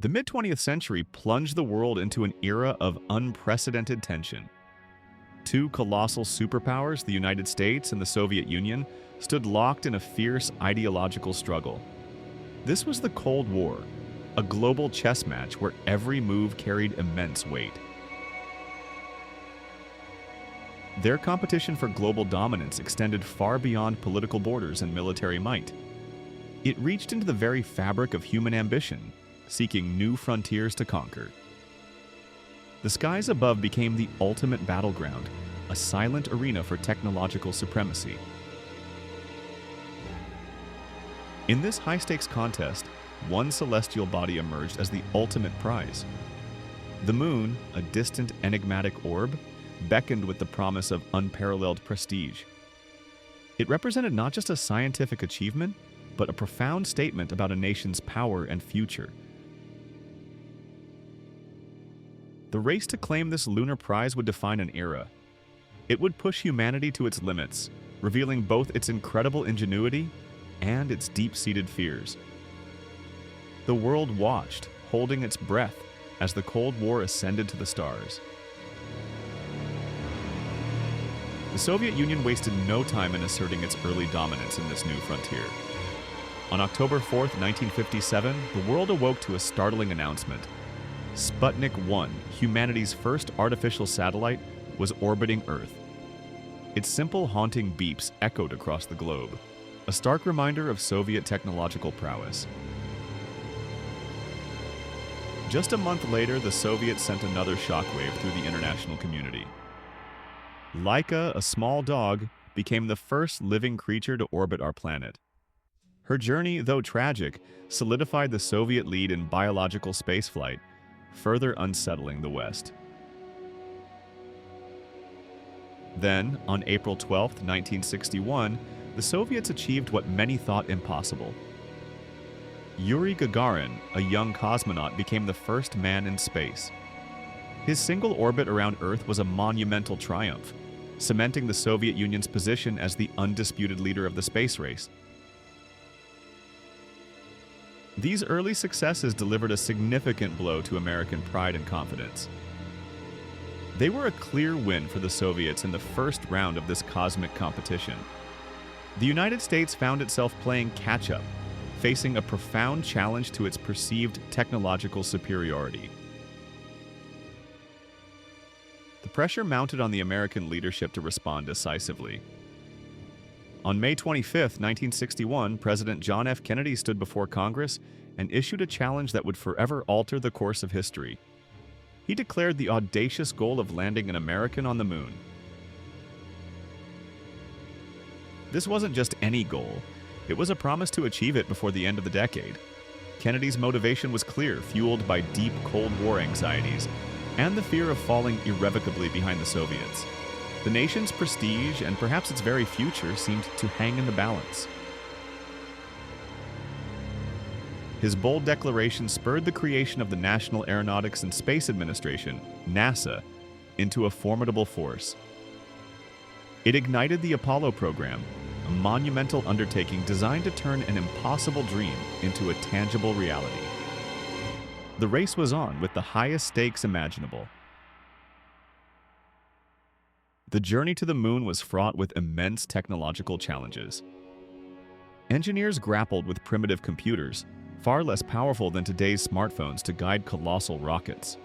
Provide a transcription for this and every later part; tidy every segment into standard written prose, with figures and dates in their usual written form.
The mid-20th century plunged the world into an era of unprecedented tension. Two colossal superpowers, the United States and the Soviet Union, stood locked in a fierce ideological struggle. This was the Cold War, a global chess match where every move carried immense weight. Their competition for global dominance extended far beyond political borders and military might. It reached into the very fabric of human ambition, seeking new frontiers to conquer. The skies above became the ultimate battleground, a silent arena for technological supremacy. In this high-stakes contest, one celestial body emerged as the ultimate prize. The moon, a distant, enigmatic orb, beckoned with the promise of unparalleled prestige. It represented not just a scientific achievement, but a profound statement about a nation's power and future. The race to claim this lunar prize would define an era. It would push humanity to its limits, revealing both its incredible ingenuity and its deep-seated fears. The world watched, holding its breath, as the Cold War ascended to the stars. The Soviet Union wasted no time in asserting its early dominance in this new frontier. On October 4, 1957, the world awoke to a startling announcement. Sputnik 1, humanity's first artificial satellite, was orbiting Earth. Its simple, haunting beeps echoed across the globe, a stark reminder of Soviet technological prowess. Just a month later, the Soviets sent another shockwave through the international community. Laika, a small dog, became the first living creature to orbit our planet. Her journey, though tragic, solidified the Soviet lead in biological spaceflight, further unsettling the West. Then, on April 12, 1961, the Soviets achieved what many thought impossible. Yuri Gagarin, a young cosmonaut, became the first man in space. His single orbit around Earth was a monumental triumph, cementing the Soviet Union's position as the undisputed leader of the space race. These early successes delivered a significant blow to American pride and confidence. They were a clear win for the Soviets in the first round of this cosmic competition. The United States found itself playing catch-up, facing a profound challenge to its perceived technological superiority. The pressure mounted on the American leadership to respond decisively. On May 25, 1961, President John F. Kennedy stood before Congress and issued a challenge that would forever alter the course of history. He declared the audacious goal of landing an American on the moon. This wasn't just any goal. It was a promise to achieve it before the end of the decade. Kennedy's motivation was clear, fueled by deep Cold War anxieties and the fear of falling irrevocably behind the Soviets. The nation's prestige and perhaps its very future seemed to hang in the balance. His bold declaration spurred the creation of the National Aeronautics and Space Administration, NASA, into a formidable force. It ignited the Apollo program, a monumental undertaking designed to turn an impossible dream into a tangible reality. The race was on with the highest stakes imaginable. The journey to the moon was fraught with immense technological challenges. Engineers grappled with primitive computers, far less powerful than today's smartphones, to guide colossal rockets.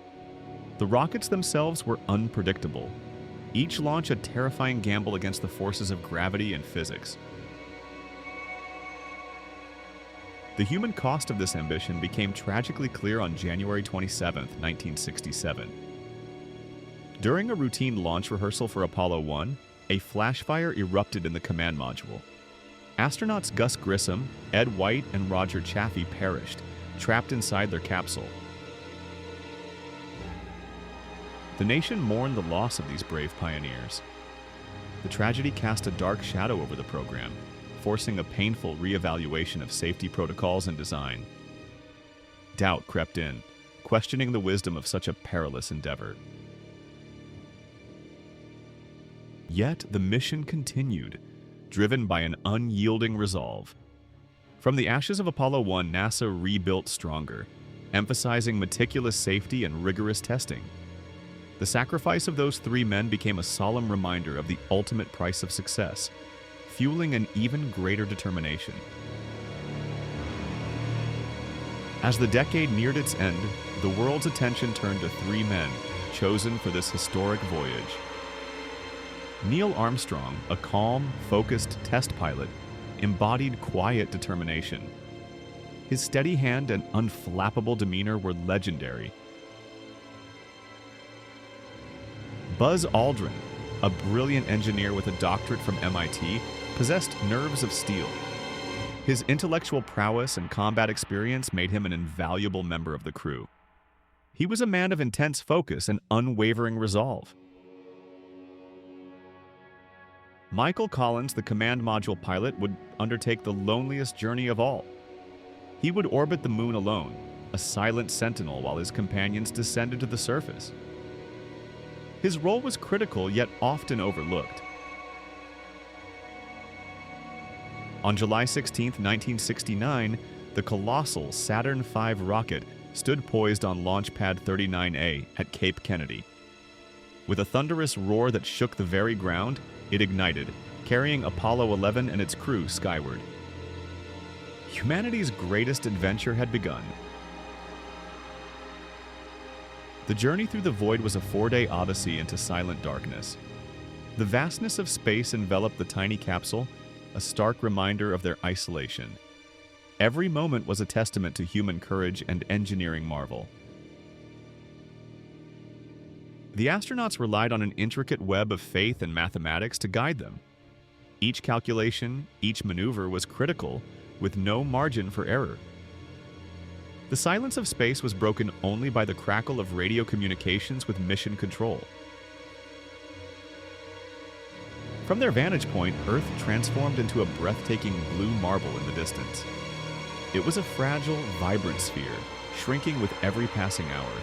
The rockets themselves were unpredictable, each launch a terrifying gamble against the forces of gravity and physics. The human cost of this ambition became tragically clear on January 27, 1967. During a routine launch rehearsal for Apollo 1, a flash fire erupted in the command module. Astronauts Gus Grissom, Ed White, and Roger Chaffee perished, trapped inside their capsule. The nation mourned the loss of these brave pioneers. The tragedy cast a dark shadow over the program, forcing a painful reevaluation of safety protocols and design. Doubt crept in, questioning the wisdom of such a perilous endeavor. Yet the mission continued, driven by an unyielding resolve. From the ashes of Apollo 1, NASA rebuilt stronger. emphasizing meticulous safety and rigorous testing. The sacrifice of those 3 men became a solemn reminder of the ultimate price of success, fueling an even greater determination. As the decade neared its end, the world's attention turned to 3 men chosen for this historic voyage. Neil Armstrong, a calm, focused test pilot, embodied quiet determination. His steady hand and unflappable demeanor were legendary. Buzz Aldrin, a brilliant engineer with a doctorate from MIT, possessed nerves of steel. His intellectual prowess and combat experience made him an invaluable member of the crew. He was a man of intense focus and unwavering resolve. Michael Collins, the command module pilot, would undertake the loneliest journey of all. He would orbit the moon alone, a silent sentinel while his companions descended to the surface. His role was critical yet often overlooked. On July 16, 1969, the colossal Saturn V rocket stood poised on Launch Pad 39A at Cape Kennedy. With a thunderous roar that shook the very ground, it ignited, carrying Apollo 11 and its crew skyward. Humanity's greatest adventure had begun. The journey through the void was a 4-day odyssey into silent darkness. The vastness of space enveloped the tiny capsule, a stark reminder of their isolation. Every moment was a testament to human courage and engineering marvel. The astronauts relied on an intricate web of faith and mathematics to guide them. Each calculation, each maneuver was critical, with no margin for error. The silence of space was broken only by the crackle of radio communications with mission control. From their vantage point, Earth transformed into a breathtaking blue marble in the distance. It was a fragile, vibrant sphere, shrinking with every passing hour.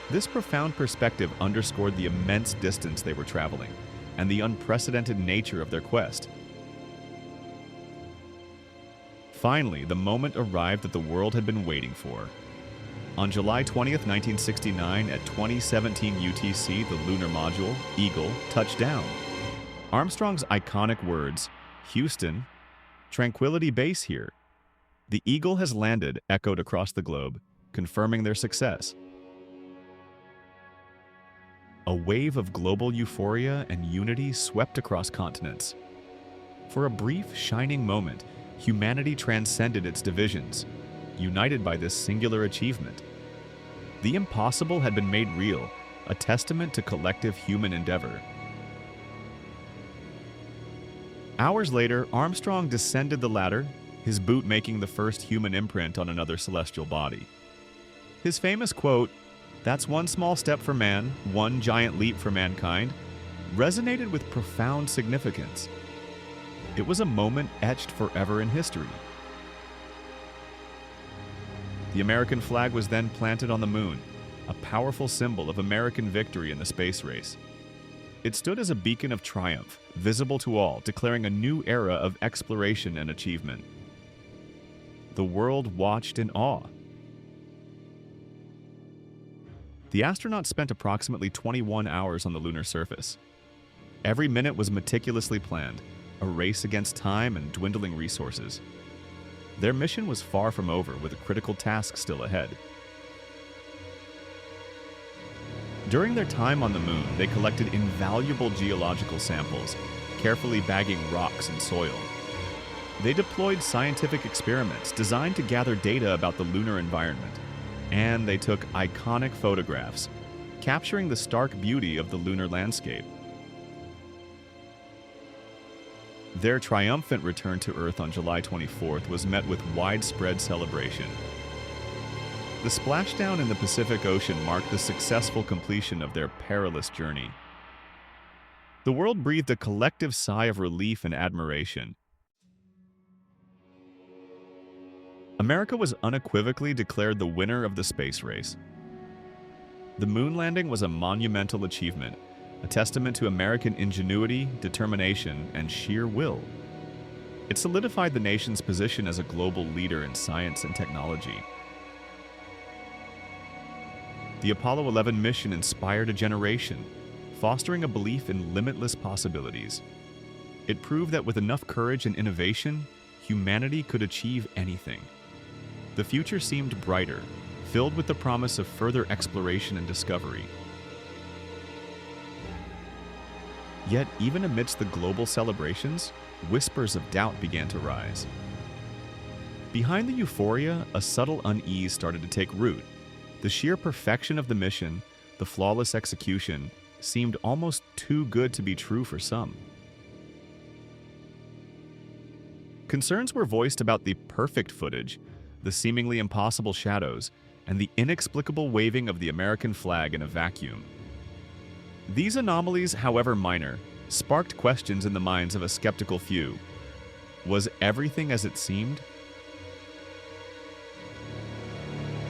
This profound perspective underscored the immense distance they were traveling and the unprecedented nature of their quest. Finally, the moment arrived that the world had been waiting for. On July 20th, 1969, at 2017 UTC, the lunar module, Eagle, touched down. Armstrong's iconic words, "Houston, tranquility base here." The Eagle has landed, echoed across the globe, confirming their success. A wave of global euphoria and unity swept across continents. For a brief, shining moment, humanity transcended its divisions, united by this singular achievement. The impossible had been made real, a testament to collective human endeavor. Hours later, Armstrong descended the ladder, his boot making the first human imprint on another celestial body. His famous quote, "That's one small step for man, one giant leap for mankind," resonated with profound significance. It was a moment etched forever in history. The American flag was then planted on the moon, a powerful symbol of American victory in the space race. It stood as a beacon of triumph, visible to all, declaring a new era of exploration and achievement. The world watched in awe. The astronauts spent approximately 21 hours on the lunar surface. Every minute was meticulously planned, a race against time and dwindling resources. Their mission was far from over, with a critical task still ahead. During their time on the moon, they collected invaluable geological samples, carefully bagging rocks and soil. They deployed scientific experiments designed to gather data about the lunar environment. And they took iconic photographs, capturing the stark beauty of the lunar landscape. Their triumphant return to Earth on July 24th was met with widespread celebration. The splashdown in the Pacific Ocean marked the successful completion of their perilous journey. The world breathed a collective sigh of relief and admiration. America was unequivocally declared the winner of the space race. The moon landing was a monumental achievement, a testament to American ingenuity, determination, and sheer will. It solidified the nation's position as a global leader in science and technology. The Apollo 11 mission inspired a generation, fostering a belief in limitless possibilities. It proved that with enough courage and innovation, humanity could achieve anything. The future seemed brighter, filled with the promise of further exploration and discovery. Yet, even amidst the global celebrations, whispers of doubt began to rise. Behind the euphoria, a subtle unease started to take root. The sheer perfection of the mission, the flawless execution, seemed almost too good to be true for some. Concerns were voiced about the perfect footage, the seemingly impossible shadows, and the inexplicable waving of the American flag in a vacuum. These anomalies, however minor, sparked questions in the minds of a skeptical few. Was everything as it seemed?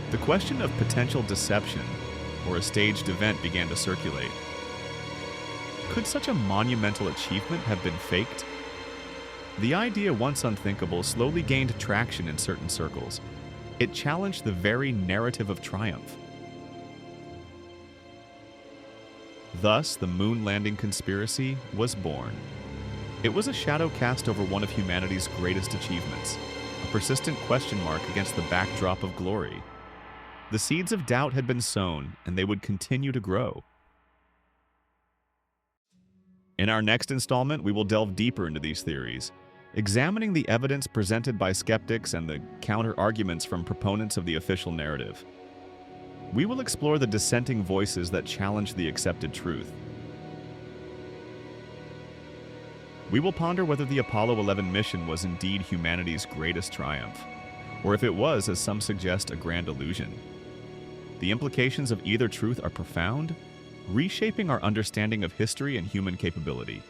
The question of potential deception or a staged event began to circulate. Could such a monumental achievement have been faked? The idea, once unthinkable, slowly gained traction in certain circles. It challenged the very narrative of triumph. Thus, the moon landing conspiracy was born. It was a shadow cast over one of humanity's greatest achievements, a persistent question mark against the backdrop of glory. The seeds of doubt had been sown, and they would continue to grow. In our next installment, we will delve deeper into these theories, examining the evidence presented by skeptics and the counter-arguments from proponents of the official narrative. We will explore the dissenting voices that challenge the accepted truth. We will ponder whether the Apollo 11 mission was indeed humanity's greatest triumph, or if it was, as some suggest, a grand illusion. The implications of either truth are profound, reshaping our understanding of history and human capability.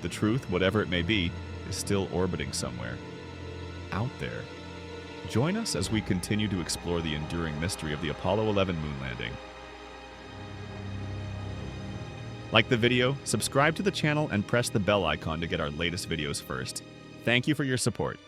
The truth, whatever it may be, is still orbiting somewhere, out there. Join us as we continue to explore the enduring mystery of the Apollo 11 moon landing. Like the video, subscribe to the channel, and press the bell icon to get our latest videos first. Thank you for your support.